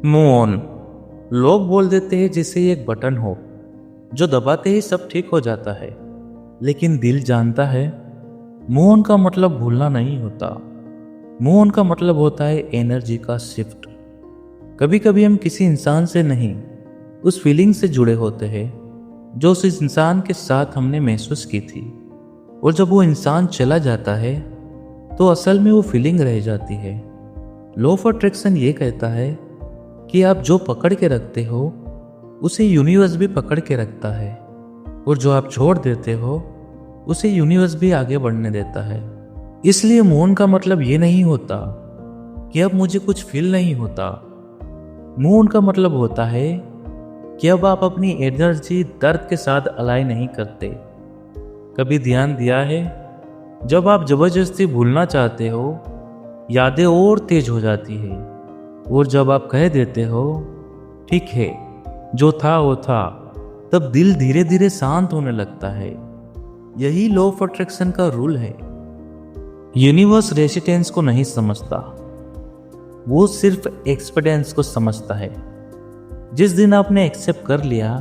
Move on. लोग बोल देते हैं जैसे ये एक बटन हो जो दबाते ही सब ठीक हो जाता है, लेकिन दिल जानता है मूव ऑन का मतलब भूलना नहीं होता। मूव ऑन का मतलब होता है एनर्जी का शिफ्ट। कभी कभी हम किसी इंसान से नहीं, उस फीलिंग से जुड़े होते हैं जो उस इंसान के साथ हमने महसूस की थी, और जब वो इंसान चला जाता है तो असल में वो फीलिंग रह जाती है। लॉ ऑफ अट्रैक्शन ये कहता है कि आप जो पकड़ के रखते हो उसे यूनिवर्स भी पकड़ के रखता है, और जो आप छोड़ देते हो उसे यूनिवर्स भी आगे बढ़ने देता है। इसलिए मूव का मतलब ये नहीं होता कि अब मुझे कुछ फील नहीं होता। मूव का मतलब होता है कि अब आप अपनी एनर्जी दर्द के साथ अलाइ नहीं करते। कभी ध्यान दिया है, जब आप जबरदस्ती भूलना चाहते हो यादें और तेज हो जाती है, और जब आप कह देते हो ठीक है जो था वो था, तब दिल धीरे धीरे शांत होने लगता है। यही लॉ ऑफ अट्रैक्शन का रूल है। यूनिवर्स रेजिस्टेंस को नहीं समझता, वो सिर्फ एक्सपीरियंस को समझता है। जिस दिन आपने एक्सेप्ट कर लिया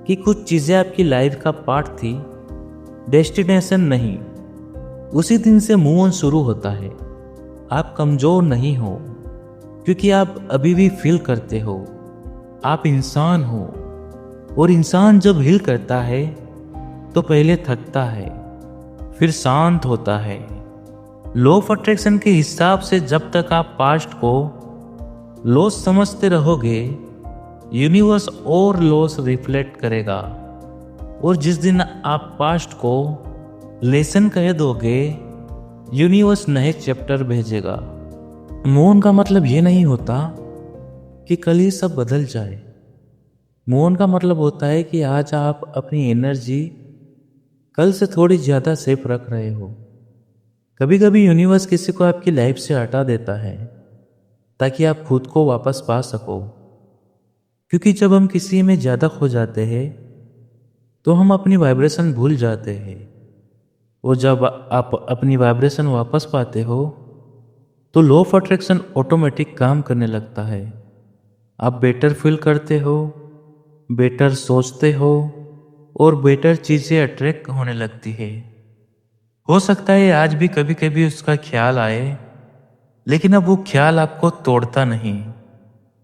कि कुछ चीज़ें आपकी लाइफ का पार्ट थी, डेस्टिनेशन नहीं, उसी दिन से मूव ऑन शुरू होता है। आप कमज़ोर नहीं हो क्योंकि आप अभी भी फील करते हो, आप इंसान हो, और इंसान जब हील करता है तो पहले थकता है फिर शांत होता है। लॉ ऑफ अट्रैक्शन के हिसाब से जब तक आप पास्ट को लॉस समझते रहोगे, यूनिवर्स और लॉस रिफ्लेक्ट करेगा, और जिस दिन आप पास्ट को लेसन कह दोगे, यूनिवर्स नए चैप्टर भेजेगा। मूव का मतलब ये नहीं होता कि कल ही सब बदल जाए। मूव का मतलब होता है कि आज आप अपनी एनर्जी कल से थोड़ी ज़्यादा सेफ रख रहे हो। कभी कभी यूनिवर्स किसी को आपकी लाइफ से हटा देता है ताकि आप खुद को वापस पा सको, क्योंकि जब हम किसी में ज़्यादा खो जाते हैं तो हम अपनी वाइब्रेशन भूल जाते हैं, और जब आप अपनी वाइब्रेशन वापस पाते हो तो लॉ ऑफ अट्रैक्शन ऑटोमेटिक काम करने लगता है। आप बेटर फील करते हो, बेटर सोचते हो, और बेटर चीज़ें अट्रैक्ट होने लगती है। हो सकता है आज भी कभी कभी उसका ख्याल आए, लेकिन अब वो ख्याल आपको तोड़ता नहीं,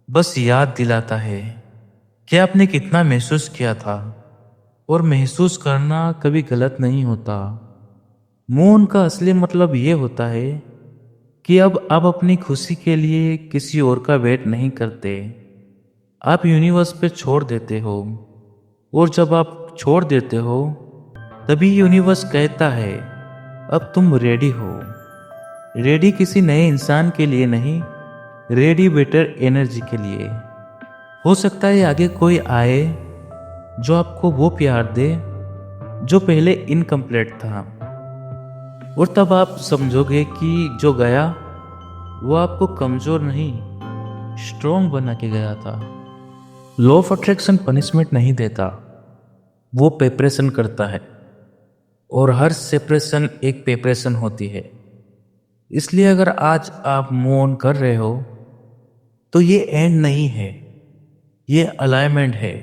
बस याद दिलाता है कि आपने कितना महसूस किया था, और महसूस करना कभी गलत नहीं होता। मूव का असली मतलब ये होता है कि अब आप अपनी खुशी के लिए किसी और का वेट नहीं करते, आप यूनिवर्स पे छोड़ देते हो, और जब आप छोड़ देते हो तभी यूनिवर्स कहता है अब तुम रेडी हो। रेडी किसी नए इंसान के लिए नहीं, रेडी बेटर एनर्जी के लिए। हो सकता है आगे कोई आए जो आपको वो प्यार दे जो पहले इनकम्प्लीट था, और तब आप समझोगे कि जो गया वो आपको कमज़ोर नहीं, स्ट्रॉन्ग बना के गया था। लॉ ऑफ अट्रैक्शन पनिशमेंट नहीं देता, वो प्रिपरेशन करता है, और हर सेपरेशन एक प्रिपरेशन होती है। इसलिए अगर आज आप मूव ऑन कर रहे हो तो ये एंड नहीं है, ये अलाइनमेंट है।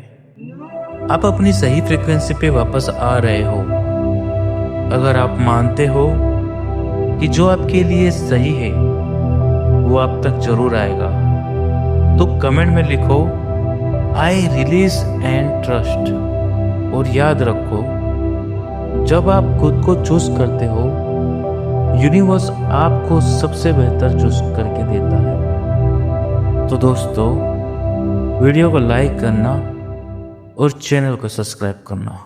आप अपनी सही फ्रीक्वेंसी पे वापस आ रहे हो। अगर आप मानते हो कि जो आपके लिए सही है वो आप तक जरूर आएगा, तो कमेंट में लिखो आई रिलीज एंड ट्रस्ट। और याद रखो, जब आप खुद को चूज करते हो, यूनिवर्स आपको सबसे बेहतर चूज करके देता है। तो दोस्तों, वीडियो को लाइक करना और चैनल को सब्सक्राइब करना।